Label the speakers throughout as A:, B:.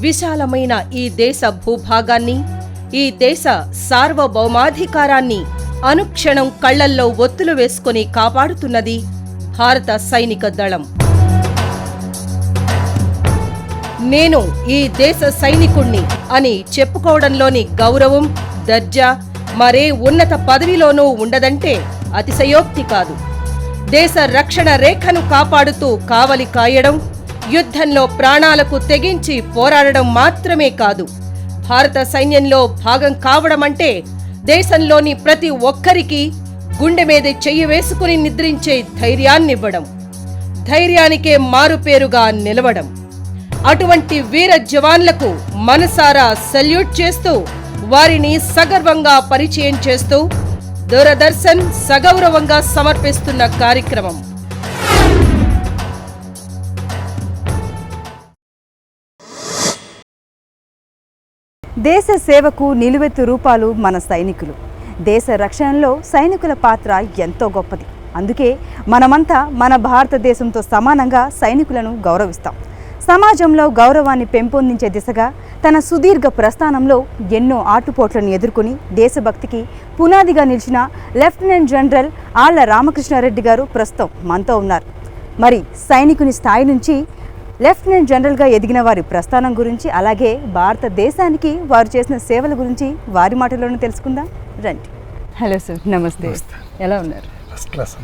A: విశాలమైన ఈ దేశ భూభాగాన్ని, ఈ దేశ సార్వభౌమాధికారాన్ని అనుక్షణం కళ్లల్లో ఒత్తులు వేసుకుని కాపాడుతున్నది భారత సైనిక దళం. నేను ఈ దేశ సైనికుణ్ణి అని చెప్పుకోవడంలోని గౌరవం, దర్జా మరే ఉన్నత పదవిలోనూ ఉండదంటే అతిశయోక్తి కాదు. దేశ రక్షణ రేఖను కాపాడుతూ కావలి కాయడం, యుద్ధంలో ప్రాణాలకు తెగించి పోరాడడం మాత్రమే కాదు, భారత సైన్యంలో భాగం కావడమంటే దేశంలోని ప్రతి ఒక్కరికి గుండె మీద చెయ్యి వేసుకుని నిద్రించే ధైర్యాన్నివ్వడం, ధైర్యానికే మారుపేరుగా నిలవడం. అటువంటి వీర జవాన్లకు మనసారా సెల్యూట్ చేస్తూ వారిని సగర్వంగా పరిచయం చేస్తూ దూరదర్శన్ సగౌరవంగా సమర్పిస్తున్న కార్యక్రమం.
B: దేశ సేవకు నిలువెత్తు రూపాలు మన సైనికులు. దేశ రక్షణలో సైనికుల పాత్ర ఎంతో గొప్పది. అందుకే మనమంతా మన భారతదేశంతో సమానంగా సైనికులను గౌరవిస్తాం. సమాజంలో గౌరవాన్ని పెంపొందించే దిశగా తన సుదీర్ఘ ప్రస్థానంలో ఎన్నో ఆటుపోట్లను ఎదుర్కొని దేశభక్తికి పునాదిగా నిలిచిన లెఫ్టినెంట్ జనరల్ ఆళ్ల రామకృష్ణారెడ్డి గారు ప్రస్తుతం మనతో ఉన్నారు. మరి సైనికుని స్థాయి నుంచి లెఫ్టినెంట్ జనరల్గా ఎదిగిన వారి ప్రస్థానం గురించి, అలాగే భారతదేశానికి వారు చేసిన సేవల గురించి వారి మాటల్లోనే తెలుసుకుందాం రండి. హలో సార్, నమస్తే. ఎలా ఉన్నారు?
C: First class.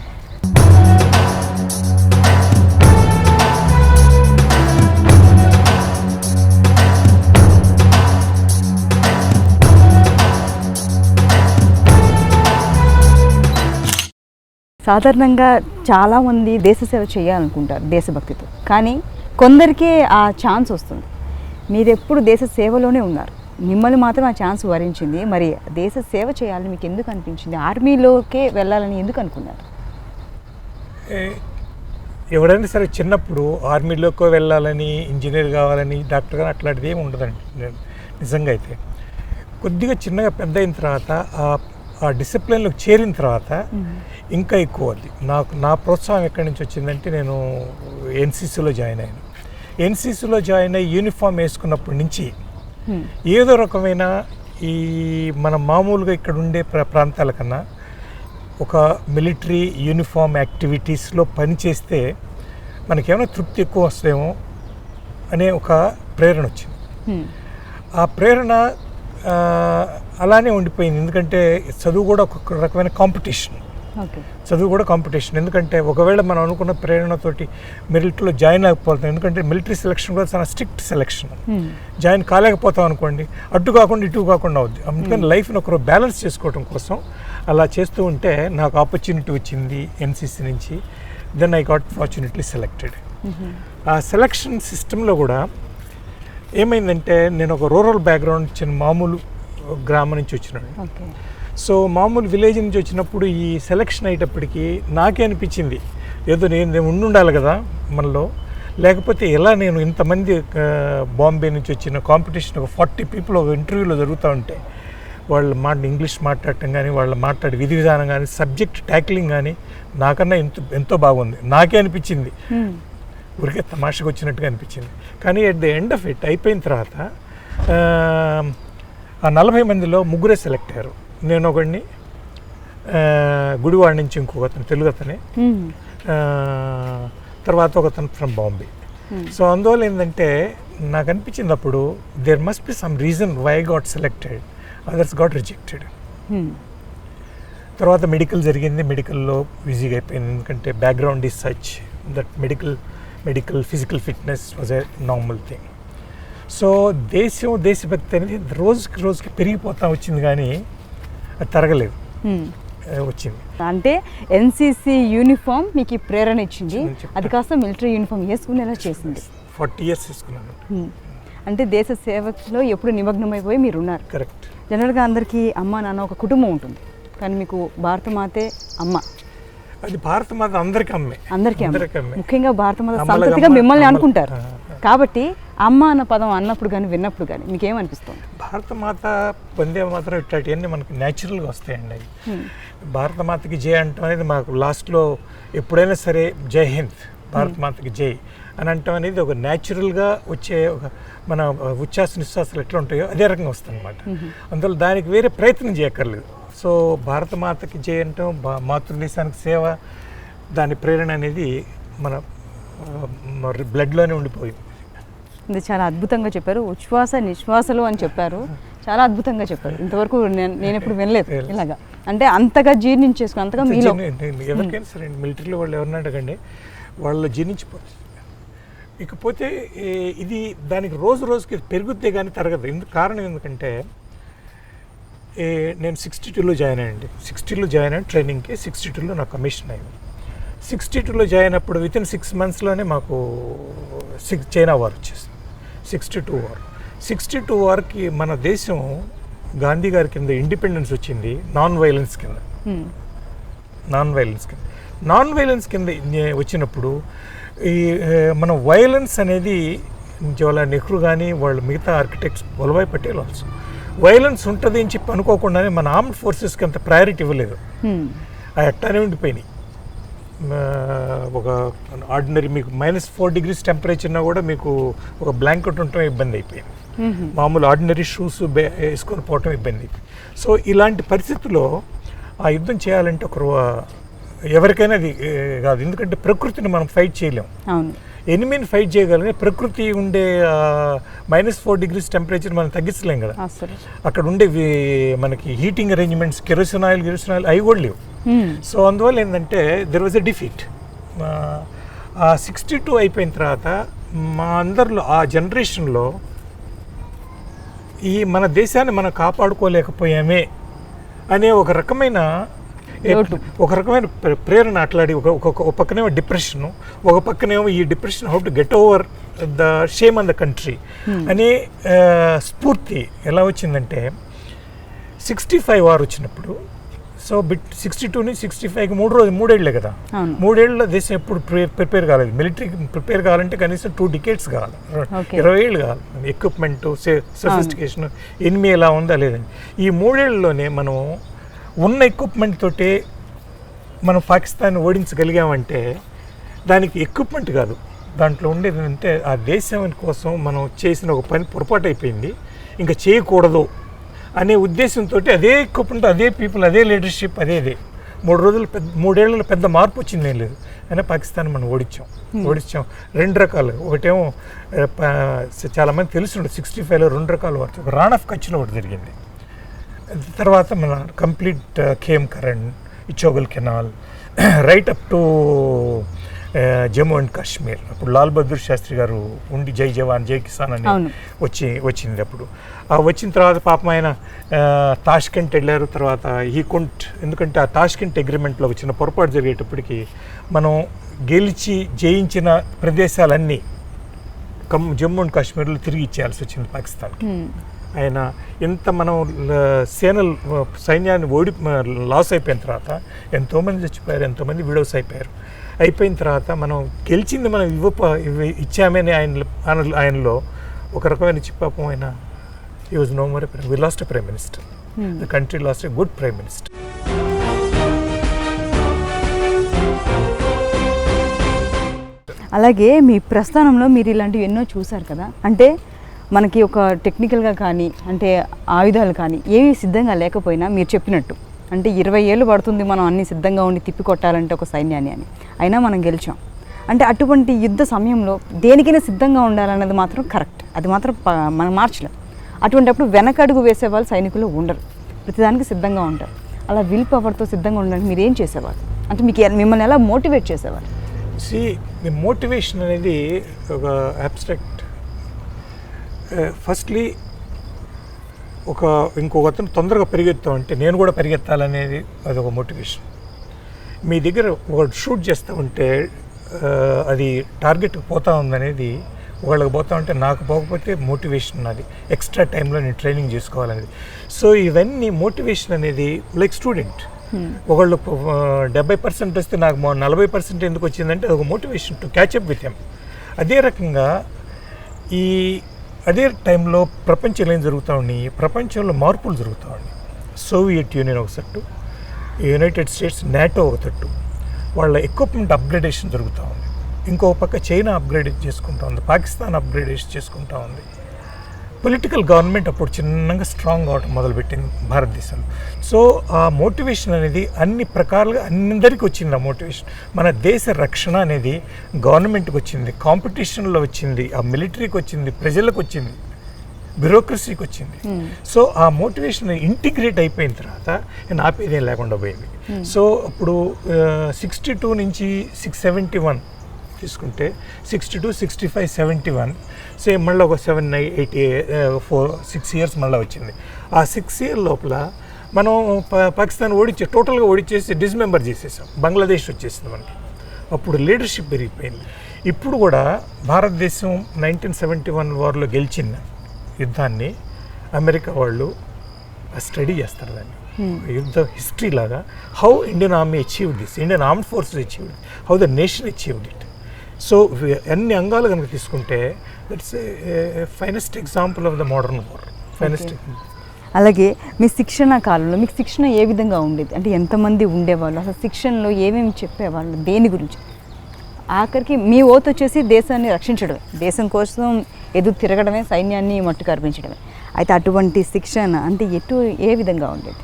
B: సాధారణంగా చాలామంది దేశ సేవ చేయాలనుకుంటారు దేశభక్తితో, కానీ కొందరికే ఆ ఛాన్స్ వస్తుంది. మీరు ఎప్పుడు దేశ సేవలోనే ఉన్నారు, మిమ్మల్ని మాత్రం ఆ ఛాన్స్ వరించింది. మరి దేశ సేవ చేయాలని మీకు ఎందుకు అనిపించింది? ఆర్మీలోకే వెళ్ళాలని ఎందుకు అనుకున్నారు?
C: ఎవరైనా సరే చిన్నప్పుడు ఆర్మీలోకి వెళ్ళాలని, ఇంజనీర్ కావాలని, డాక్టర్ కానీ అట్లాంటిది ఏమి ఉండదండి. నిజంగా అయితే కొద్దిగా చిన్నగా పెద్ద అయిన తర్వాత ఆ డిసిప్లిన్లోకి చేరిన తర్వాత ఇంకా ఎక్కువ అది. నా ప్రోత్సాహం ఎక్కడి నుంచి వచ్చిందంటే, నేను ఎన్సీసీలో జాయిన్ అయ్యాను. ఎన్సీసీలో జాయిన్ అయ్యి యూనిఫామ్ వేసుకున్నప్పటి నుంచి ఏదో రకమైన ఈ మన మామూలుగా ఇక్కడ ఉండే ప్రాంతాల కన్నా ఒక మిలిటరీ యూనిఫామ్ యాక్టివిటీస్లో పనిచేస్తే మనకేమైనా తృప్తి ఎక్కువ వస్తాయేమో అనే ఒక ప్రేరణ వచ్చింది. ఆ ప్రేరణ అలానే ఉండిపోయింది. ఎందుకంటే చదువు కూడా ఒక రకమైన కాంపిటీషన్. ఎందుకంటే ఒకవేళ మనం అనుకున్న ప్రేరణతోటి మిలిటరీలో జాయిన్ అయిపోతాం, ఎందుకంటే మిలిటరీ సెలక్షన్ కూడా చాలా స్ట్రిక్ట్ సెలక్షన్. జాయిన్ కాలేకపోతాం అనుకోండి, అటు కాకుండా ఇటు కాకుండా అవుద్ది. అందుకని లైఫ్ని ఒకరు బ్యాలెన్స్ చేసుకోవడం కోసం అలా చేస్తూ ఉంటే నాకు ఆపర్చునిటీ వచ్చింది ఎన్సీసీ నుంచి. Then I got fortunately selected. ఆ సెలక్షన్ సిస్టంలో కూడా ఏమైందంటే, నేను ఒక రూరల్ బ్యాక్గ్రౌండ్ ఇచ్చిన మామూలు గ్రామం నుంచి వచ్చినాడు. సో మామూలు విలేజ్ నుంచి వచ్చినప్పుడు ఈ సెలక్షన్ అయ్యేటప్పటికి నాకే అనిపించింది, ఏదో నేను ఉండాలి కదా మనలో, లేకపోతే ఎలా నేను ఇంతమంది బాంబే నుంచి వచ్చిన కాంపిటీషన్ ఒక 40 పీపుల్ ఒక ఇంటర్వ్యూలో జరుగుతూ ఉంటే వాళ్ళ ఇంగ్లీష్ మాట్లాడటం కానీ, వాళ్ళు మాట్లాడే విధి విధానం కానీ, సబ్జెక్ట్ ట్యాక్లింగ్ కానీ నాకన్నా ఎంతో బాగుంది. నాకే అనిపించింది, ఊరికే తమాషకు వచ్చినట్టుగా అనిపించింది. కానీ at the end of it అయిపోయిన తర్వాత ఆ 40 మందిలో 3 సెలెక్ట్ అయ్యారు. నేను ఒకడిని, గుడివాడ నుంచి ఇంకొకతను తెలుగు అతనే, తర్వాత ఒకతను ఫ్రమ్ బాంబే. సో అందువల్ల ఏంటంటే నాకు అనిపించింది అప్పుడు, there must be some reason why got selected, others got rejected. తర్వాత మెడికల్ జరిగింది. మెడికల్లో ఈజీగా అయిపోయింది, ఎందుకంటే background is such that medical physical fitness was a normal thing. So దేశభక్తి అనేది రోజుకి పెరిగిపోతా వచ్చింది, కానీ అది తరగలేదు, వచ్చింది.
B: అంటే ఎన్సీసీ యూనిఫామ్ మీకు ప్రేరణ ఇచ్చింది, అది కాస్త మిలిటరీ యూనిఫామ్ వేసుకునేలా చేసింది.
C: 40 years వేసుకున్నాను.
B: అంటే దేశ సేవలో ఎప్పుడు నిమగ్నమైపోయి మీరు ఉన్నారు.
C: కరెక్ట్.
B: జనరల్గా అందరికీ అమ్మ నాన్న ఒక కుటుంబం ఉంటుంది, కానీ మీకు భారతమాతే అమ్మ.
C: అది భారతమాత అందరికీ అమ్మే.
B: ముఖ్యంగా భారతమాత సంతతిగా మిమ్మల్ని అనుకుంటారు. కాబట్టి అమ్మ అన్న పదం అన్నప్పుడు కానీ విన్నప్పుడు కానీ మీకేమనిపిస్తుంది?
C: భారతమాత, వందే మాతరం ఇట్లాంటివన్నీ మనకి న్యాచురల్గా వస్తాయండి. అవి భారతమాతకి జై అంటాం అనేది మాకు లాస్ట్లో ఎప్పుడైనా సరే జై హింద్, భారతమాతకి జై అని అంటాం అనేది ఒక న్యాచురల్గా వచ్చే ఒక మన ఉచ్ఛ్వాస నిశ్వాసాలు ఎట్లా ఉంటాయో అదే రకంగా వస్తుంది అనమాట. అందువల్ల దానికి వేరే ప్రయత్నం చేయక్కర్లేదు. సో భారత మాతకి చేయటం, మాతృదేశానికి సేవ, దాని ప్రేరణ అనేది మన బ్లడ్లోనే ఉండిపోయింది.
B: ఇది చాలా అద్భుతంగా చెప్పారు. ఉచ్ఛ్వాస నిశ్వాసలు అని చెప్పారు, చాలా అద్భుతంగా చెప్పారు. ఇంతవరకు నేను ఎప్పుడు వినలేదు ఇలాగా. అంటే అంతగా జీర్ణించేసుకుని అంతగా మీలో
C: ఎవరికైనా సరే మిలిటరీలో వాళ్ళు ఎవరిని అడగండి, వాళ్ళు జీర్ణించిపోతుంది. ఇకపోతే ఇది దానికి రోజు రోజుకి పెరుగుద్దే కానీ తరగదు. కారణం ఎందుకంటే నేను 62లో జాయిన్ అయ్యండి. 60లో జాయిన్ అయ్యి ట్రైనింగ్కి, 62లో నాకు కమిషన్ అయింది. 62లో జాయిన్ అప్పుడు వితిన్ 6 monthsలోనే మాకు చైనా వార్ వచ్చేసింది. 62 వార్. 62 వార్కి మన దేశం గాంధీ గారి కింద ఇండిపెండెన్స్ వచ్చింది నాన్ వైలెన్స్ కింద. నాన్ వైలెన్స్ కింద వచ్చినప్పుడు ఈ మన వైలెన్స్ అనేది జవహర్లాల్ నెహ్రూ కానీ వాళ్ళ మిగతా architects, Vallabhbhai Patel also violence ఉంటుంది అని చెప్పి అనుకోకుండానే మన ఆర్మ్డ్ ఫోర్సెస్కి అంత ప్రయారిటీ ఇవ్వలేదు. అవి అట్టానే ఉండిపోయినాయి. ఒక ఆర్డినరీ మీకు -4 degrees టెంపరేచర్నా కూడా మీకు ఒక బ్లాంకెట్ ఉండటం ఇబ్బంది అయిపోయింది. మామూలు ఆర్డినరీ షూస్ వేసుకొని పోవటం ఇబ్బంది అయిపోయింది. సో ఇలాంటి పరిస్థితుల్లో ఆ యుద్ధం చేయాలంటే ఎవరికైనా అది కాదు. ఎందుకంటే ప్రకృతిని మనం ఫైట్ చేయలేం. ఎనిమిని ఫైట్ చేయగలిగిన ప్రకృతి ఉండే -4 degrees టెంపరేచర్ మనం తగ్గించలేం కదా. అక్కడ ఉండే మనకి హీటింగ్ అరేంజ్మెంట్స్, కెరోసిన్ ఆయిల్ అవి కూడా లేవు. సో అందువల్ల ఏంటంటే దెర్ వాజ్ ఎ డిఫీట్. 62 అయిపోయిన తర్వాత మా అందరిలో ఆ జనరేషన్లో ఈ మన దేశాన్ని మనం కాపాడుకోలేకపోయామే అనే ఒక రకమైన ప్రేరణ అట్లాడి ఒక పక్కనేమో డిప్రెషను, ఒక పక్కనేమో ఈ depression how to get over the shame on the country అనే స్ఫూర్తి ఎలా వచ్చిందంటే 65 వార్ వచ్చినప్పుడు. సో 62 నుంచి 65కి 3 ఏళ్ళే కదా. 3 ఏళ్ళ దేశం ఎప్పుడు ప్రిపేర్ కాలేదు. మిలిటరీకి ప్రిపేర్ కావాలంటే కనీసం 2 decades కావాలి, 20 ఏళ్ళు కావాలి. ఎక్విప్మెంట్, సఫిస్టికేషన్, ఎనిమి ఎలా ఉందా లేదని. ఈ 3 ఏళ్ళలోనే మనం ఉన్న ఎక్విప్మెంట్ తోటే మనం పాకిస్తాన్ని ఓడించగలిగామంటే దానికి ఎక్విప్మెంట్ కాదు, దాంట్లో ఉండేది అంటే ఆ దేశం కోసం మనం చేసిన ఒక పని పొరపాటు అయిపోయింది, ఇంకా చేయకూడదు అనే ఉద్దేశంతో అదే ఎక్విప్మెంట్, అదే పీపుల్, అదే లీడర్షిప్, అదే 3 ఏళ్ళలో పెద్ద మార్పు వచ్చింది ఏం లేదు. అయినా పాకిస్తాన్ మనం ఓడించాం. 2 రకాలు. ఒకటేమో చాలామంది తెలుసు 65లో 2 రకాలు వారు. ఒక రాన్ ఆఫ్ కచ్లో ఒకటి జరిగింది. తర్వాత మన complete Khem Karan, Ichhogil canal, right up to Jammu and Kashmir. అప్పుడు లాల్ బహదూర్ శాస్త్రి గారు ఉండి జై జవాన్ జై కిసాన్ అని వచ్చింది. అప్పుడు వచ్చిన తర్వాత పాపం ఆయన తాష్కెంట్ వెళ్ళారు. తర్వాత ఎందుకంటే ఆ తాష్కెంట్ అగ్రిమెంట్లో వచ్చిన పొరపాటు జరిగేటప్పటికి మనం గెలిచి జయించిన ప్రదేశాలన్నీ జమ్మూ అండ్ కాశ్మీర్లో తిరిగి ఇచ్చేయాల్సి వచ్చింది పాకిస్తాన్కి. ఆయన ఎంత మనం సైన్యాన్ని లాస్ అయిపోయిన తర్వాత ఎంతోమంది చచ్చిపోయారు, ఎంతోమంది విడోస్ అయిపోయిన తర్వాత మనం గెలిచింది మనం ఇచ్చామని ఆయనలో ఒక రకమైన చిప్పాపం. ఆయన he was no more we lost a prime minister. The country lost a good prime minister.
B: అలాగే మీ ప్రస్థానంలో మీరు ఇలాంటివి ఎన్నో చూశారు కదా. అంటే మనకి ఒక టెక్నికల్గా కానీ అంటే ఆయుధాలు కానీ ఏవి సిద్ధంగా లేకపోయినా మీరు చెప్పినట్టు అంటే 20 ఏళ్ళు పడుతుంది మనం అన్ని సిద్ధంగా ఉండి తిప్పి కొట్టాలంటే ఒక సైన్యాన్ని అని, అయినా మనం గెలిచాం. అంటే అటువంటి యుద్ధ సమయంలో దేనికైనా సిద్ధంగా ఉండాలన్నది మాత్రం కరెక్ట్, అది మాత్రం మనం మార్చలేం. అటువంటిప్పుడు వెనకడుగు వేసే వాళ్ళు సైనికులు ఉండరు, ప్రతిదానికి సిద్ధంగా ఉంటారు. అలా విల్ పవర్తో సిద్ధంగా ఉండడానికి మీరు ఏం చేసేవారు? అంటే మిమ్మల్ని ఎలా మోటివేట్ చేసేవారు?
C: మోటివేషన్ అనేది ఒక అబ్స్ట్రాక్ట్. ఫస్ట్లీ ఇంకొక అతను తొందరగా పరిగెత్తామంటే నేను కూడా పరిగెత్తాలనేది అది ఒక మోటివేషన్. మీ దగ్గర ఒక షూట్ చేస్తూ ఉంటే అది టార్గెట్కి పోతా ఉందనేది, ఒకళ్ళకి పోతా ఉంటే నాకు పోకపోతే మోటివేషన్ అది ఎక్స్ట్రా టైంలో నేను ట్రైనింగ్ చేసుకోవాలనేది. సో ఇవన్నీ మోటివేషన్ అనేది లైక్ స్టూడెంట్, ఒకళ్ళు 70% వస్తే నాకు 40% ఎందుకు వచ్చిందంటే అది ఒక motivation to catch up with him. అదే రకంగా అదే టైంలో ప్రపంచంలో ఏం జరుగుతూ ఉన్నాయి, ప్రపంచంలో మార్పులు జరుగుతూ ఉన్నాయి. సోవియట్ యూనియన్ ఒక తట్టు, యునైటెడ్ స్టేట్స్ నాటో ఒక తట్టు, వాళ్ళ ఎక్విప్మెంట్ అప్గ్రేడేషన్ జరుగుతూ ఉంది. ఇంకో పక్క చైనా అప్గ్రేడ్ చేసుకుంటా ఉంది, పాకిస్తాన్ అప్గ్రేడ్ చేసుకుంటా ఉంది. పొలిటికల్ గవర్నమెంట్ అప్పుడు చిన్నగా స్ట్రాంగ్ అవడం మొదలుపెట్టింది భారతదేశంలో. సో ఆ మోటివేషన్ అనేది అన్ని ప్రకారాలుగా అందరికీ వచ్చింది. ఆ మోటివేషన్ మన దేశ రక్షణ అనేది గవర్నమెంట్కి వచ్చింది, కాంపిటీషన్లో వచ్చింది, ఆ మిలిటరీకి వచ్చింది, ప్రజలకు వచ్చింది, బ్యూరోక్రసీకి వచ్చింది. సో ఆ మోటివేషన్ ఇంటిగ్రేట్ అయిపోయిన తర్వాత నేను ఆపేదేం లేకుండా పోయింది. సో అప్పుడు 62 నుంచి 671 తీసుకుంటే 62, 65, 71 సేమ్ మళ్ళీ ఒక 6 ఇయర్స్ మళ్ళీ వచ్చింది. ఆ 6 ఇయర్ లోపల మనం పాకిస్తాన్ టోటల్గా ఓడించేసి డిస్మెంబర్ చేసేసాం, బంగ్లాదేశ్ వచ్చేసింది మనకి. అప్పుడు లీడర్షిప్ పెరిగిపోయింది. ఇప్పుడు కూడా భారతదేశం 1971 వార్లో గెలిచిన యుద్ధాన్ని అమెరికా వాళ్ళు స్టడీ చేస్తారు దాన్ని, యుద్ధ హిస్టరీ లాగా. How Indian army achieved this, Indian armed forces achieved, how the nation achieved it. So అన్ని అంగాలు కనుక తీసుకుంటే that's finest example of the modern war, finest.
B: అలాగే మీ శిక్షణ కాలంలో మీకు శిక్షణ ఏ విధంగా ఉండేది? అంటే ఎంతమంది ఉండేవాళ్ళు, అసలు శిక్షణలో ఏమేమి చెప్పేవాళ్ళు, దేని గురించి? ఆఖరికి మీ ఓత్ వచ్చేసి దేశాన్ని రక్షించడమే, దేశం కోసం ఎదురు తిరగడమే, సైన్యాన్ని మట్టు కర్పించడమే. అయితే అటువంటి శిక్షణ అంటే ఏ విధంగా ఉండేది?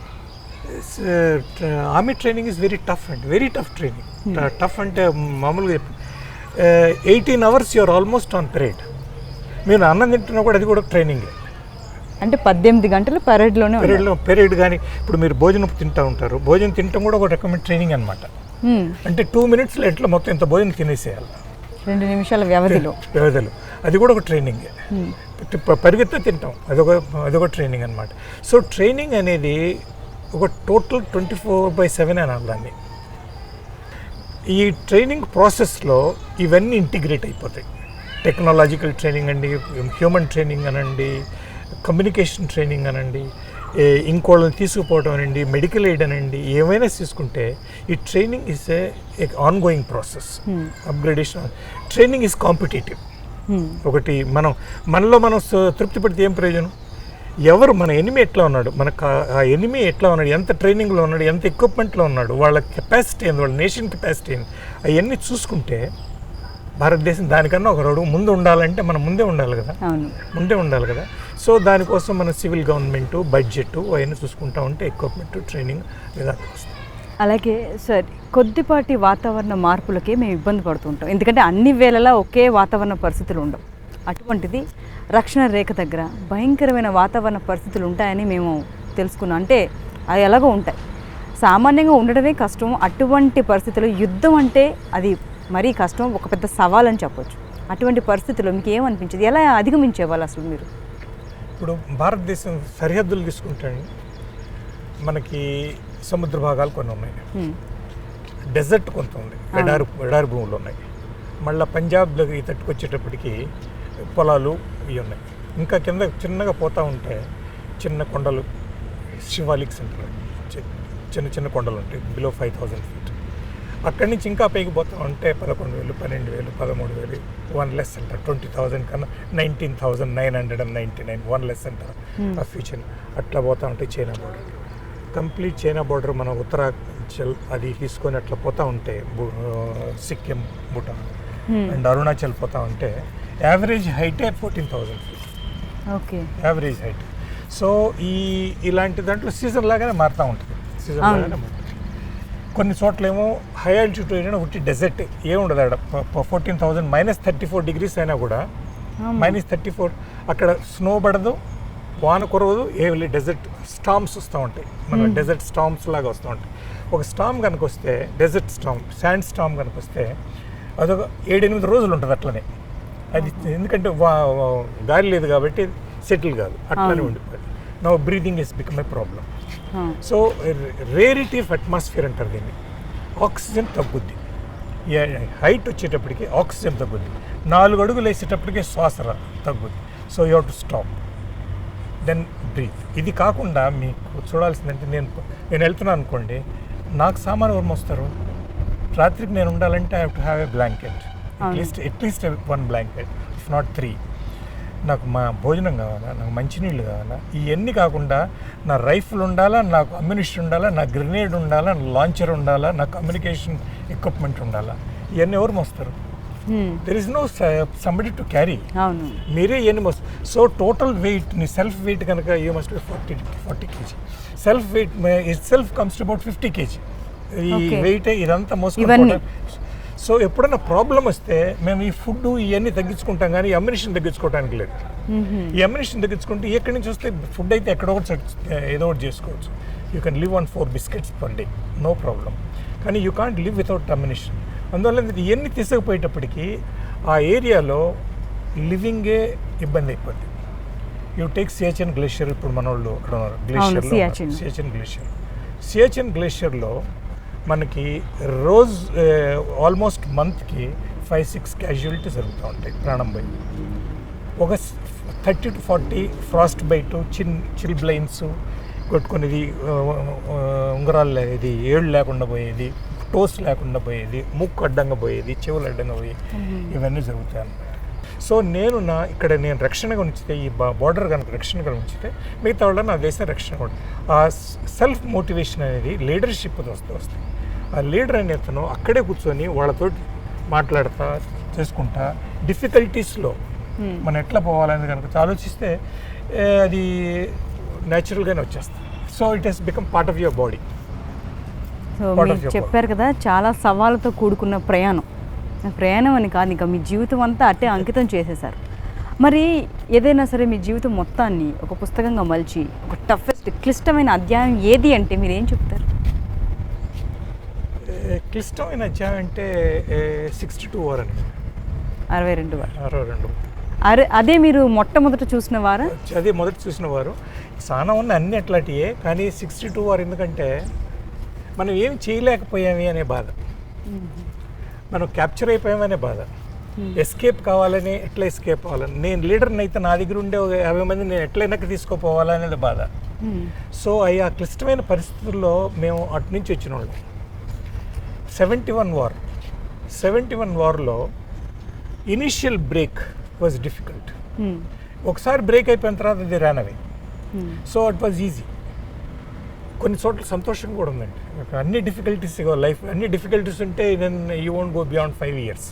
C: Army training is very tough and very tough training. Tough అంటే మామూలుగా 18 hours you are almost on parade. మీరు అన్నం తింటున్నా కూడా అది కూడా ట్రైనింగ్.
B: అంటే 18 గంటలు
C: పెరేడ్ కానీ ఇప్పుడు మీరు భోజనం తింటూ ఉంటారు, భోజనం తినటం కూడా ఒక రకమైన ట్రైనింగ్ అనమాట. అంటే 2 minutesలో ఎట్లా మొత్తం ఇంత భోజనం తినేసేయాలి,
B: 2 నిమిషాల వ్యవధిలో,
C: అది కూడా ఒక ట్రైనింగ్. పరిగెత్తా తింటాం, అదొక ట్రైనింగ్ అనమాట. సో ట్రైనింగ్ అనేది ఒక టోటల్ 24/7 అనాలి దాన్ని. ఈ ట్రైనింగ్ ప్రాసెస్లో ఇవన్నీ ఇంటిగ్రేట్ అయిపోతాయి. టెక్నాలజికల్ ట్రైనింగ్ అండి, హ్యూమన్ ట్రైనింగ్ అనండి, కమ్యూనికేషన్ ట్రైనింగ్ అనండి, ఇంకోళ్ళని తీసుకుపోవడం అనండి, మెడికల్ ఎయిడ్ అనండి, ఏమైనా తీసుకుంటే ఈ training is A on going process. Upgradation training is competitive. ఒకటి మనలో మనం తృప్తి పడితే ఏం ప్రయోజనం? ఎవరు మన ఎనిమి ఎట్లా ఉన్నాడు, మనకు ఆ ఎనిమి ఎట్లా ఉన్నాడు, ఎంత ట్రైనింగ్లో ఉన్నాడు, ఎంత ఎక్విప్మెంట్లో ఉన్నాడు, వాళ్ళ కెపాసిటీ ఏంది, వాళ్ళ నేషన్ కెపాసిటీ ఏంది, అవన్నీ చూసుకుంటే భారతదేశం దానికన్నా ఒక అడుగు ముందు ఉండాలంటే మనం ముందే ఉండాలి కదా. సో దానికోసం మన సివిల్ గవర్నమెంట్ బడ్జెట్ అవన్నీ చూసుకుంటా ఉంటే ఎక్విప్మెంట్ ట్రైనింగ్ విధానం వస్తుంది.
B: అలాగే సార్, కొద్దిపాటి వాతావరణ మార్పులకే మేము ఇబ్బంది పడుతుంటాం, ఎందుకంటే అన్ని వేళలా ఒకే వాతావరణ పరిస్థితులు ఉండవు. అటువంటిది రక్షణ రేఖ దగ్గర భయంకరమైన వాతావరణ పరిస్థితులు ఉంటాయని మేము తెలుసుకున్నాం. అంటే అవి ఎలాగో ఉంటాయి, సామాన్యంగా ఉండడమే కష్టం. అటువంటి పరిస్థితులు యుద్ధం అంటే అది మరీ కష్టం, ఒక పెద్ద సవాల్ అని చెప్పొచ్చు. అటువంటి పరిస్థితుల్లో మీకు ఏమనిపించింది, ఎలా అధిగమించేవాళ్ళు అసలు మీరు?
C: ఇప్పుడు భారతదేశం సరిహద్దులు తీసుకుంటే మనకి సముద్ర భాగాలు కొన్ని ఉన్నాయి, డెజర్ట్ కొంత ఉంది, ఎడారి భూములు ఉన్నాయి, మళ్ళీ పంజాబ్లోకి తట్టుకొచ్చేటప్పటికి పొలాలు ఇవి ఉన్నాయి. ఇంకా కింద చిన్నగా పోతూ ఉంటే చిన్న కొండలు, శివాలిక్స్ అంటారు, చిన్న కొండలు ఉంటాయి బిలో 5000 feet. అక్కడి నుంచి ఇంకా పైకి పోతూ ఉంటే 11,000, 12,000, 13,000, 1 less అంటారు. 20,000 కన్నా 19,999 1 less అంటారు ఆ ఫ్యూచర్. అట్లా పోతూ ఉంటే China border, complete China border మన ఉత్తరాంచల్ అది తీసుకొని అట్లా పోతూ ఉంటే సిక్కిం, భూటాన్ అండ్ అరుణాచల్ పోతూ ఉంటే యావరేజ్ హైటే 14,000 feet.
B: Okay,
C: average height. So ఇలాంటి దాంట్లో సీజన్ లాగానే మారుతూ ఉంటుంది, కొన్ని చోట్లేమో హై ఆల్టిట్యూడ్ అయినా ఒకటి డెజర్ట్ ఏముండదు అక్కడ. 14,000 -34 degrees అయినా కూడా -34 అక్కడ స్నో పడదు, వాన కురవదు, ఏమి డెజర్ట్ స్టామ్స్ వస్తూ ఉంటాయి, మన డెజర్ట్ స్టామ్స్ లాగా వస్తూ ఉంటాయి. ఒక స్టామ్ కనుక వస్తే, డెజర్ట్ స్టామ్, శాండ్ స్టామ్ కనుక వస్తే అదొక 7-8 రోజులు ఉంటుంది అట్లనే. అది ఎందుకంటే గాలి లేదు కాబట్టి సెటిల్ కాదు, అట్లానే ఉండిపోయింది. Now breathing is become a problem. So rarity of atmosphere అంటారు దీన్ని. ఆక్సిజన్ తగ్గుద్ది, హైట్ వచ్చేటప్పటికి ఆక్సిజన్ తగ్గుద్ది, 4 అడుగులు వేసేటప్పటికి శ్వాస తగ్గుద్ది. So you have to stop, then breathe. ఇది కాకుండా మీకు చూడాల్సిందంటే నేను వెళ్తున్నాను అనుకోండి, నాకు సామాను ఎవరు మోస్తారు? రాత్రికి నేను ఉండాలంటే I have to have a blanket, at least 1 blanket, if not 3. నాకు మా భోజనం కావాలా, నాకు మంచినీళ్ళు కావాలా, ఇవన్నీ కాకుండా నా రైఫిల్ ఉండాలా, నాకు అమ్యునిషన్ ఉండాలా, నా గ్రెనేడ్ ఉండాలా, నా లాంచర్ ఉండాలా, నా కమ్యూనికేషన్ ఎక్విప్మెంట్ ఉండాలా. ఇవన్నీ ఎవరు మోస్తారు? There is no somebody to carry.
B: అవును.
C: మీరే ఎన్ని మోస్ట్. సో టోటల్ వెయిట్ నీ సెల్ఫ్ వెయిట్ కనుక you must 40 kg. Self weight it self comes to about 50 kg. ఈ వెయిట్ ఇదంతా మోసుకుంటా. సో ఎప్పుడైనా ప్రాబ్లం వస్తే మేము ఈ ఫుడ్ ఇవన్నీ తగ్గించుకుంటాం కానీ ఈ అమ్యునిషన్ తగ్గించుకోవడానికి లేదు. ఈ అమ్యునిషన్ తగ్గించుకుంటే ఎక్కడి నుంచి వస్తే ఫుడ్ అయితే ఎక్కడో ఒకటి ఏదో ఒకటి చేసుకోవచ్చు. You can live on 4 biscuits per day, no problem. కానీ you can't live without ammunition. అందువల్ల ఇవన్నీ తీసుకుపోయేటప్పటికీ ఆ ఏరియాలో లివింగే ఇబ్బంది అయిపోద్ది. You take Siachen glacier. ఇప్పుడు మన వాళ్ళు అక్కడ గ్లేషియర్లో సియాచిన్ గ్లేషియర్లో మనకి రోజు ఆల్మోస్ట్ మంత్కి 5-6 క్యాజువాలిటీస్ జరుగుతూ ఉంటాయి ప్రాణం పోయి. ఒక 30 to 40 ఫ్రాస్ట్ బైట్, చిల్ బ్లైన్స్ కొట్టుకునేది, ఉంగరాలు ఇది ఏళ్ళు లేకుండా పోయేది, టోస్ లేకుండా పోయేది, ముక్కు అడ్డంగా పోయేది, చెవులు అడ్డంగా పోయేది, ఇవన్నీ జరుగుతాయి అన్నమాట. సో నేను ఇక్కడ నేను రక్షణగా ఉంచితే, ఈ బార్డర్ కనుక రక్షణగా ఉంచితే మిగతా వాళ్ళ నా దేశం రక్షణ కూడా. ఆ సెల్ఫ్ మోటివేషన్ అనేది లీడర్షిప్ వస్తుంది. ఆ లీడర్ అనే అతను అక్కడే కూర్చొని వాళ్ళతో మాట్లాడుతూ చేసుకుంటా డిఫికల్టీస్లో మనం ఎట్లా పోవాలని కనుక ఆలోచిస్తే అది న్యాచురల్గానే వచ్చేస్తుంది. So it has become part of your body.
B: So మీరు చెప్పారు కదా, చాలా సవాళ్ళతో కూడుకున్న ప్రయాణం అని కాదు, ఇంకా మీ జీవితం అంతా అట్టే అంకితం చేసేశారు. మరి ఏదైనా సరే మీ జీవితం మొత్తాన్ని ఒక పుస్తకంగా మలిచి ఒక టఫెస్ట్ క్లిష్టమైన అధ్యాయం ఏది అంటే మీరు ఏం చెప్తారు?
C: క్లిష్టమైన అధ్యాయం అంటే 62 వార్ అని.
B: 62 వారు.
C: 62.
B: అదే మీరు మొట్టమొదట చూసిన వారు?
C: అదే మొదట చూసిన వారు. చాలా ఉన్న అన్ని అట్లాంటివే, కానీ 62 వారు ఎందుకంటే మనం ఏం చేయలేకపోయామి అనే బాధ, మనం క్యాప్చర్ అయిపోయామనే బాధ, ఎస్కేప్ కావాలని, ఎట్లా ఎస్కేప్ అవ్వాలని. నేను లీడర్ని అయితే నా దగ్గర ఉండే 50 మంది నేను ఎట్లా వెనక్కి తీసుకోపోవాలనేది బాధ. సో ఆ క్లిష్టమైన పరిస్థితుల్లో మేము అటు నుంచి వచ్చిన వాళ్ళం. 71 వార్లో ఇనీషియల్ బ్రేక్ వాజ్ డిఫికల్ట్. ఒకసారి బ్రేక్ అయిపోయిన తర్వాత అది ran away. So it was easy. కొన్ని చోట్ల సంతోషం కూడా ఉందండి. అన్ని డిఫికల్టీస్ లైఫ్, అన్ని డిఫికల్టీస్ ఉంటే you won't go beyond 5 years.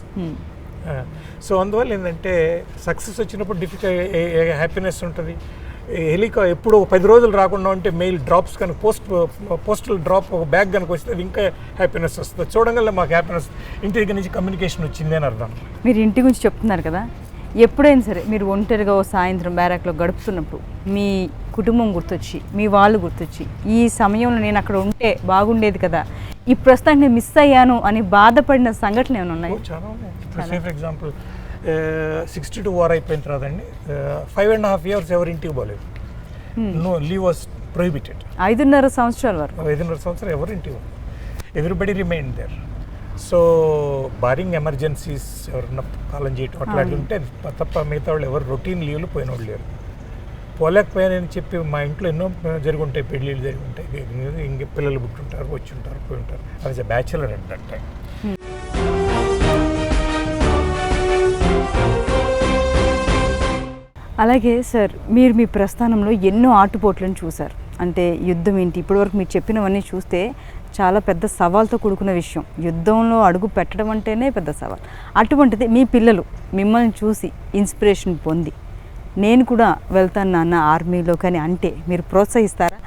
C: So అందువల్ల ఏంటంటే సక్సెస్ వచ్చినప్పుడు హ్యాపీనెస్ ఉంటుంది. ఎప్పుడు 10 రోజులు రాకుండా ఉంటే మెయిల్ డ్రాప్స్ కనుక పోస్టల్ డ్రాప్ ఒక బ్యాగ్ కనుక వస్తే అది ఇంకా హ్యాపీనెస్ వస్తుంది. చూడగల మాకు హ్యాపీనెస్, ఇంటి దగ్గర నుంచి కమ్యూనికేషన్ వచ్చింది అని అర్థం.
B: మీరు ఇంటి గురించి చెప్తున్నారు కదా, ఎప్పుడైనా సరే మీరు ఒంటరిగా ఓ సాయంత్రం బ్యారాక్లో గడుపుతున్నప్పుడు మీ కుటుంబం గుర్తొచ్చి, మీ వాళ్ళు గుర్తొచ్చి, ఈ సమయంలో నేను అక్కడ ఉంటే బాగుండేది కదా, ఈ ప్రస్తుతానికి నేను మిస్ అయ్యాను అని బాధపడిన సంఘటనలు ఏమైనా ఉన్నాయి?
C: చాలా ఉన్నాయి. ఫర్ ఎగ్జాంపుల్ 62 వార్ అయిపోయిన తర్వాత అండి 5.5 years ఎవరింటికి పోలేదు. No leave was prohibited.
B: 5.5 సంవత్సరాల వరకు.
C: 5.5 సంవత్సరాలు ఎవరింటికి పోలేదు. Everybody remain there. So barring emergencies ఎవరన్నా కాలం చేయటం అట్లాంటివి ఉంటే తప్ప మిగతా వాళ్ళు ఎవరు రొటీన్ లీవ్లు పోయిన వాళ్ళు లేరు. పోలేకపోయానని చెప్పి మా ఇంట్లో ఎన్నో జరిగి ఉంటాయి, పెళ్ళిళ్ళు జరిగి ఉంటాయి, ఇంక పిల్లలు పుట్టుంటారు, వచ్చి ఉంటారు, పోయి ఉంటారు. అది బ్యాచులర్ అట్ దట్ టైం.
B: అలాగే సార్, మీరు మీ ప్రస్థానంలో ఎన్నో ఆటుపోట్లను చూశారు. అంటే యుద్ధం ఏంటి, ఇప్పటివరకు మీరు చెప్పినవన్నీ చూస్తే చాలా పెద్ద సవాల్తో కూడుకున్న విషయం. యుద్ధంలో అడుగు పెట్టడం అంటేనే పెద్ద సవాల్. అటువంటిది మీ పిల్లలు మిమ్మల్ని చూసి ఇన్స్పిరేషన్ పొంది నేను కూడా వెళ్తాను నాన్న ఆర్మీలో కానీ అంటే మీరు ప్రోత్సహిస్తారా?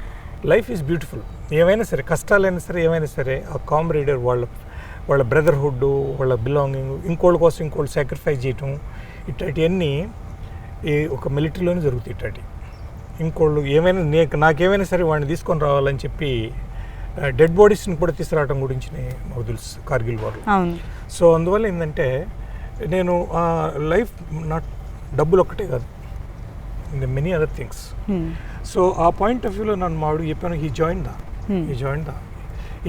C: Life is beautiful. ఏమైనా సరే, కష్టాలైనా సరే, ఏమైనా సరే, ఆ కామ్రేడర్, వాళ్ళ బ్రదర్హుడ్, వాళ్ళ బిలాంగింగ్, ఇంకోళ్ళ కోసం ఇంకోళ్ళు సాక్రిఫైస్ చేయటం, ఇట్లాంటివన్నీ ఒక మిలిటరీలోనే జరుగుతాయి. ఇట్లాంటి ఇంకోళ్ళు ఏమైనా నాకేమైనా సరే వాడిని తీసుకొని రావాలని చెప్పి డెడ్ బాడీస్ని కూడా తీసుకురావడం గురించి మాకు తెలుసు కార్గిల్ వార్లో. సో అందువల్ల ఏంటంటే నేను లైఫ్ నాట్ డబ్బులు ఒక్కటే కాదు, మెనీ అదర్ థింగ్స్. సో ఆ పాయింట్ ఆఫ్ వ్యూలో నన్ను మాడు చెప్పాను, హీ జాయిన్ ద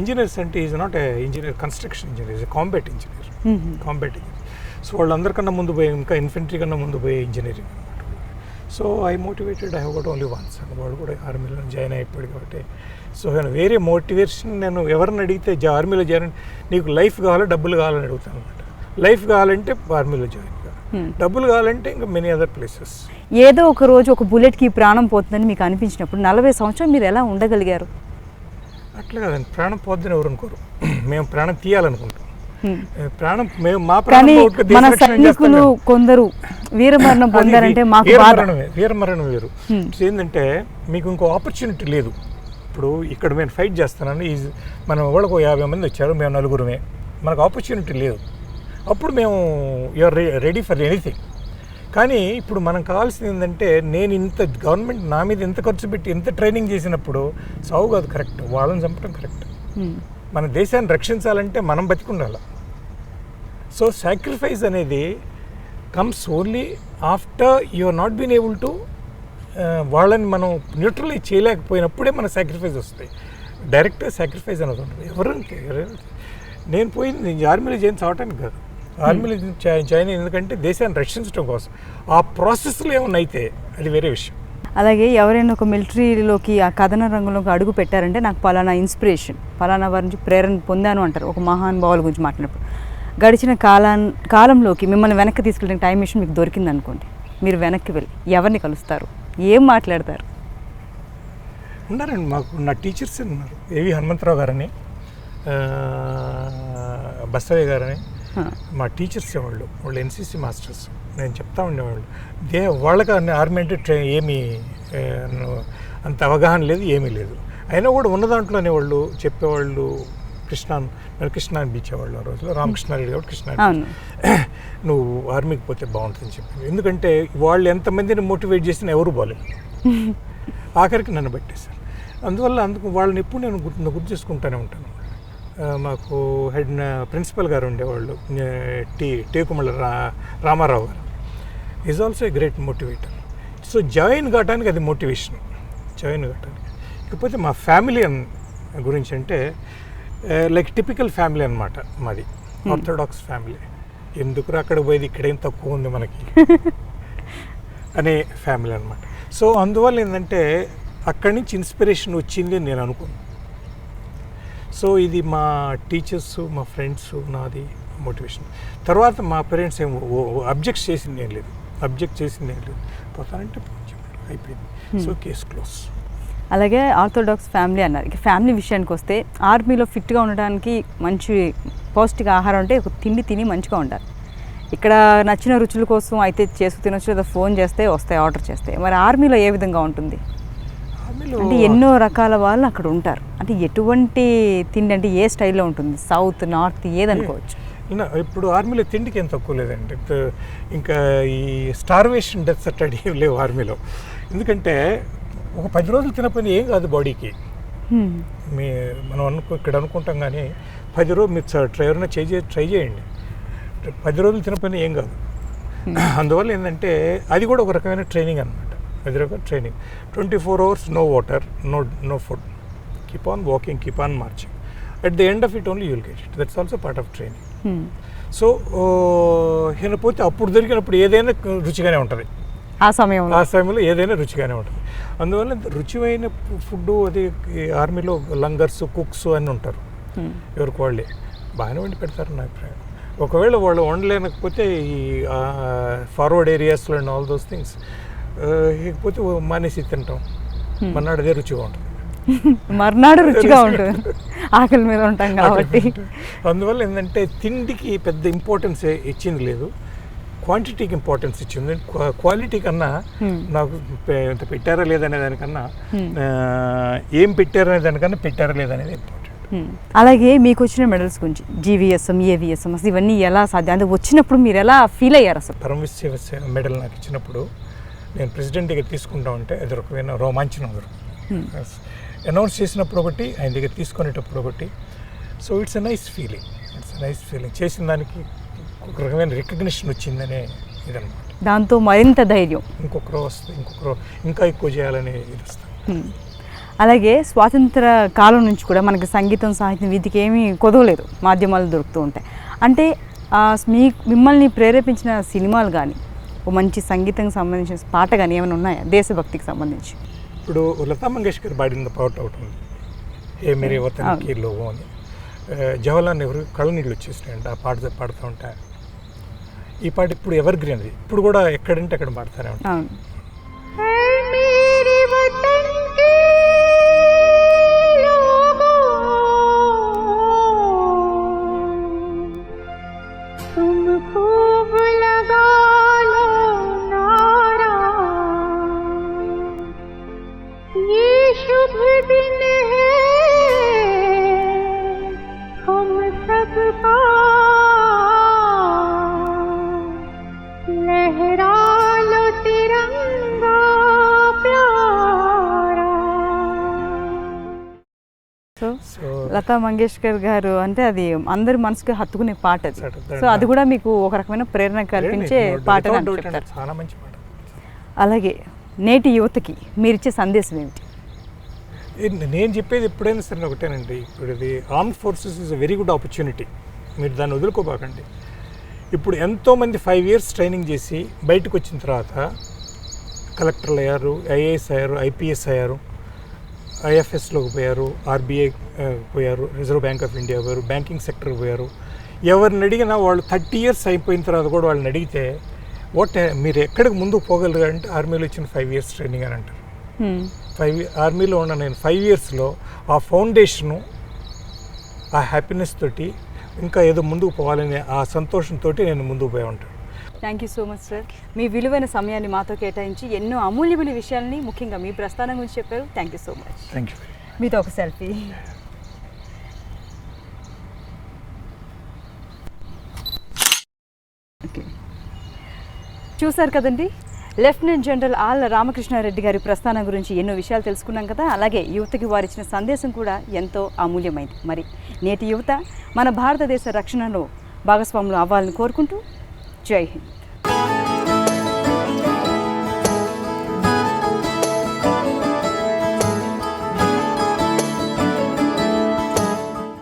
C: ఇంజనీర్స్ అంటే is not a engineer, construction engineer, is combat engineer. So వాళ్ళందరికన్నా ముందు పోయే, ఇంకా ఇన్ఫెంట్రీ కన్నా ముందు పోయే ఇంజనీరింగ్ అనమాట. సో ఐ మోటివేటెడ్, ఐ హోట్ ఓన్లీ వన్స్ అని. వాడు కూడా ఆర్మీలో జాయిన్ అయిపోయాడు కాబట్టి. సో వేరే మోటివేషన్ నేను ఎవరిని అడిగితే ఆర్మీలో జాయిన్, నీకు లైఫ్ కావాలా డబ్బులు కావాలని అడుగుతాను అనమాట. లైఫ్ కావాలంటే ఆర్మీలో జాయిన్ కావాలి, డబ్బులు కావాలంటే ఇంకా మెనీ అదర్ ప్లేసెస్.
B: ఏదో ఒక రోజు ఒక బుల్లెట్కి ప్రాణం పోతుందని మీకు అనిపించినప్పుడు 40 సంవత్సరాలు మీరు ఎలా ఉండగలిగారు?
C: అట్లా కదండి, ప్రాణం పోద్దని ఎవరు అనుకోరు, మేము ప్రాణం తీయాలనుకుంటాం. ప్రాణం మేము మా
B: కానీ
C: ప్రాణం పోగొట్టుకొని దేశ
B: మన
C: రక్షణ ఏం చేస్తాం
B: సైనికులు
C: మేము?
B: కొందరు వీరమరణం
C: అది
B: పొందారంటే మాకు బాధ.
C: వీరమరణం వేరు. ఏంటంటే మీకు ఇంకో ఆపర్చునిటీ లేదు. ఇప్పుడు ఇక్కడ నేను ఫైట్ చేస్తున్నాను, మన వాళ్ళకు 50 మంది వచ్చారు, మేము 4గురమే, మనకు ఆపర్చునిటీ లేదు. అప్పుడు మేము యూఆర్ రెడీ ఫర్ ఎనీథింగ్. కానీ ఇప్పుడు మనం కావాల్సింది ఏంటంటే, నేను ఇంత గవర్నమెంట్ నా మీద ఎంత ఖర్చు పెట్టి ఎంత ట్రైనింగ్ చేసినప్పుడు సాగు కాదు కరెక్ట్, వాళ్ళని చంపడం కరెక్ట్. మన దేశాన్ని రక్షించాలంటే మనం బతికుండాలి. సో సాక్రిఫైస్ అనేది comes only after you are not been able to వాళ్ళని మనం న్యూట్రలైజ్ చేయలేకపోయినప్పుడే మన సాక్రిఫైస్ వస్తాయి. డైరెక్ట్ సాక్రిఫైస్ అనేది ఉంటుంది. ఎవరు నేను పోయింది ఆర్మీలో జాయిన్ చావటానికి కాదు, ఆర్మీలో జాయిన్ ఎందుకంటే దేశాన్ని రక్షించడం కోసం. ఆ ప్రాసెస్లో ఏమన్నా అయితే అది వేరే విషయం.
B: అలాగే ఎవరైనా ఒక మిలిటరీలోకి ఆ కథన రంగంలోకి అడుగు పెట్టారంటే నాకు పలానా ఇన్స్పిరేషన్, పలానా వారి నుంచి ప్రేరణ పొందాను అంటారు ఒక మహానుభావుల గురించి మాట్లాడినప్పుడు. గడిచిన కాలంలోకి మిమ్మల్ని వెనక్కి తీసుకెళ్ళిన టైం మిషన్ మీకు దొరికింది అనుకోండి, మీరు వెనక్కి వెళ్ళి ఎవరిని కలుస్తారు, ఏం మాట్లాడతారు?
C: ఉన్నారండి, మాకు నా టీచర్స్ ఉన్నారు. ఏవి హనుమంతరావు గారని, బసవయ్య గారని మా టీచర్స్ వాళ్ళు ఎన్సీసీ మాస్టర్స్. నేను చెప్తా ఉండేవాళ్ళు, వాళ్ళకి ఆర్మీ అంటే ఏమీ అంత అవగాహన లేదు, ఏమీ లేదు. అయినా కూడా ఉన్న దాంట్లోనే వాళ్ళు చెప్పేవాళ్ళు. కృష్ణ అనిపించేవాళ్ళు ఆ రోజులో, రామకృష్ణారెడ్డి కాబట్టి కృష్ణ, నువ్వు ఆర్మీకి పోతే బాగుంటుందని చెప్పి. ఎందుకంటే వాళ్ళు ఎంతమందిని మోటివేట్ చేసినా ఎవరు బాలేదు, ఆఖరికి నన్ను పెట్టేశారు. అందుకు వాళ్ళని ఎప్పుడు నేను గుర్తు చేసుకుంటూనే ఉంటాను. మాకు హెడ్ ప్రిన్సిపల్ గారు ఉండేవాళ్ళు, టేకుమళ్ళ రామారావు గారు, is also a great motivator. So join కావడానికి అది మోటివేషన్, జాయిన్ కావడానికి. ఇకపోతే మా ఫ్యామిలీ గురించి అంటే లైక్ టిపికల్ ఫ్యామిలీ అనమాట మాది, ఆర్థోడాక్స్ ఫ్యామిలీ. ఎందుకు అక్కడ పోయేది, ఇక్కడేం తక్కువ ఉంది మనకి అనే ఫ్యామిలీ అనమాట. సో అందువల్ల ఏంటంటే అక్కడి నుంచి ఇన్స్పిరేషన్ వచ్చింది అని నేను అనుకున్నాను. సో ఇది మా టీచర్స్, మా ఫ్రెండ్స్, నాది మోటివేషన్. తర్వాత మా పేరెంట్స్ ఏం అబ్జెక్ట్ చేసింది ఏం లేదు, పోతానంటే అయిపోయింది. So case close.
B: అలాగే ఆర్థోడాక్స్ ఫ్యామిలీ అన్నారు. ఇక ఫ్యామిలీ విషయానికి వస్తే ఆర్మీలో ఫిట్గా ఉండడానికి మంచి పౌష్టిక ఆహారం అంటే ఒక తిండి తిని మంచిగా ఉండాలి. ఇక్కడ నచ్చిన రుచుల కోసం అయితే చేసు తినొచ్చు, లేదా ఫోన్ చేస్తే వస్తాయి, ఆర్డర్ చేస్తే. మరి ఆర్మీలో ఏ విధంగా ఉంటుంది? అంటే ఎన్నో రకాల వాళ్ళు అక్కడ ఉంటారు. అంటే ఎటువంటి తిండి, అంటే ఏ స్టైల్లో ఉంటుంది, సౌత్ నార్త్ ఏదనుకోవచ్చు?
C: ఇప్పుడు ఆర్మీలో తిండికి ఏం తక్కువ లేదండి. ఇంకా ఈ స్టార్వేషన్ డెత్స్ అట్టడి లేవు ఆర్మీలో. ఎందుకంటే ఒక 10 రోజులు తినకపోయినా ఏం కాదు బాడీకి. మనం ఇక్కడ అనుకుంటాం, కానీ 10 రోజులు మీరు ఎవరైనా ట్రై చేయండి, 10 రోజులు తినకపోయినా ఏం కాదు. అందువల్ల ఏంటంటే అది కూడా ఒక రకమైన ట్రైనింగ్ అనమాట. అది ఒక training. 24 hours no water, no food, keep on walking, keep on marching. At the end of it only you will get it. That's also part of training. So పోతే అప్పుడు దొరికినప్పుడు ఏదైనా రుచిగానే ఉంటుంది.
B: ఆ సమయంలో
C: ఏదైనా రుచిగానే ఉంటుంది. అందువల్ల రుచివైన ఫుడ్ అది ఆర్మీలో లంగర్స్, కుక్స్ అని ఉంటారు, ఎవరికి వాళ్ళే బాగానే వండి పెడతారు నా అభిప్రాయం. ఒకవేళ వాళ్ళు వండలేకపోతే ఈ ఫార్వర్డ్ ఏరియాస్లో అండ్ ఆల్ దోస్ థింగ్స్ లేకపోతే మానేసి తింటాం, మర్నాడు అదే రుచిగా ఉంటుంది.
B: మర్నాడు రుచిగా ఉంటుంది, ఆకలి మీద ఉంటాం కాబట్టి.
C: అందువల్ల ఏంటంటే తిండికి పెద్ద ఇంపార్టెన్స్ ఇచ్చింది లేదు, క్వాంటిటీకి ఇంపార్టెన్స్ ఇచ్చింది. క్వాలిటీ కన్నా నాకు పెట్టారా లేదనే దానికన్నా ఏం పెట్టారనే దానికన్నా పెట్టారా లేదనేది ఇంపార్టెంట్.
B: అలాగే మీకు వచ్చిన మెడల్స్ గురించి, జీవీఎస్ఎం, ఏవిఎస్ఎం, అసలు ఇవన్నీ ఎలా సాధ్యం, అంటే వచ్చినప్పుడు మీరు ఎలా ఫీల్ అయ్యారు? అసలు
C: పరమవిశ్వ మెడల్ నాకు ఇచ్చినప్పుడు నేను ప్రెసిడెంట్ దగ్గర తీసుకుంటా ఉంటే అది రకమైన రోమాంచనం. అనౌన్స్ చేసినప్పుడు ఒకటి, ఆయన దగ్గర తీసుకునేటప్పుడు ఒకటి. So it's a nice feeling. చేసిన దానికి ఒక రకమైన రికగ్నిషన్ వచ్చిందనే ఇదన్నమాట.
B: దాంతో మరింత ధైర్యం,
C: ఇంకొకరు వస్తే ఇంకా ఎక్కువ చేయాలనే ఇది వస్తుంది.
B: అలాగే స్వాతంత్ర కాలం నుంచి కూడా మనకి సంగీతం, సాహిత్యం వీటికి ఏమీ కొదవలేదు, మాధ్యమాలు దొరుకుతూ ఉంటాయి. అంటే మిమ్మల్ని ప్రేరేపించిన సినిమాలు కానీ, ఓ మంచి సంగీతం సంబంధించిన పాట కానీ ఏమైనా ఉన్నాయా దేశభక్తికి సంబంధించి?
C: ఇప్పుడు లతా మంగేష్కర్ పాడిన పాట ఒకటి ఉంది, ఏ మేరే వతన్ కి లోగో అని. జవహర్లాల్ నెహ్రూ కళ్ళ నీళ్ళు వచ్చేసినాయండి ఆ పాట పాడుతూ ఉంటాయి. ఈ పాట ఇప్పుడు ఎవర్ గ్రీన్, అది ఇప్పుడు కూడా ఎక్కడంటే అక్కడ పాడుతూనే ఉంటాయి. సో
B: లతా మంగేష్కర్ గారు అంటే అది అందరి మనసుకు హత్తుకునే పాట అది. సో అది కూడా మీకు ఒక రకమైన ప్రేరణ కల్పించే పాట అని చెప్తారు.
C: చాలా మంచి పాట.
B: అలాగే నేటి యువతకి మీరిచ్చే సందేశం ఏమిటి?
C: నేను చెప్పేది ఎప్పుడైనా సరే ఒకటేనండి, ఇప్పుడు ఇది armed forces is a very good opportunity, మీరు దాన్ని వదులుకోబాకండి. ఇప్పుడు ఎంతోమంది 5 years ట్రైనింగ్ చేసి బయటకు వచ్చిన తర్వాత కలెక్టర్లు అయ్యారు, ఐఏఎస్ అయ్యారు, ఐపీఎస్ అయ్యారు, ఐఎఫ్ఎస్లోకి పోయారు, ఆర్బీఐ పోయారు, రిజర్వ్ బ్యాంక్ ఆఫ్ ఇండియా పోయారు, బ్యాంకింగ్ సెక్టర్కి పోయారు. ఎవరిని అడిగినా వాళ్ళు 30 years అయిపోయిన తర్వాత కూడా వాళ్ళని అడిగితే మీరు ఎక్కడికి ముందుకు పోగలరు అంటే ఆర్మీలో ఇచ్చిన 5 years ట్రైనింగ్ అని అంటారు. ఆర్మీలో ఉన్న నేను 5 yearsలో ఆ ఫౌండేషను, ఆ హ్యాపీనెస్ తోటి ఇంకా ఏదో ముందుకు పోవాలనే ఆ సంతోషంతో నేను ముందుకు పోయి ఉంటాను.
B: Thank you so much sir. మీ విలువైన సమయాన్ని మాతో కేటాయించి ఎన్నో అమూల్యమైన విషయాల్ని ముఖ్యంగా మీ ప్రస్థానం గురించి చెప్పారు. Thank you so much.
C: Thank you.
B: మీతో ఒక సెల్ఫీ. ఓకే, చూసారు కదండి, లెఫ్టినెంట్ జనరల్ ఆళ్ళ రామకృష్ణారెడ్డి గారి ప్రస్థానం గురించి ఎన్నో విషయాలు తెలుసుకున్నాం కదా. అలాగే యువతకి వారిచ్చిన సందేశం కూడా ఎంతో అమూల్యమైంది. మరి నేటి యువత మన భారతదేశ రక్షణలో భాగస్వాములు అవ్వాలని కోరుకుంటూ జై హింద్.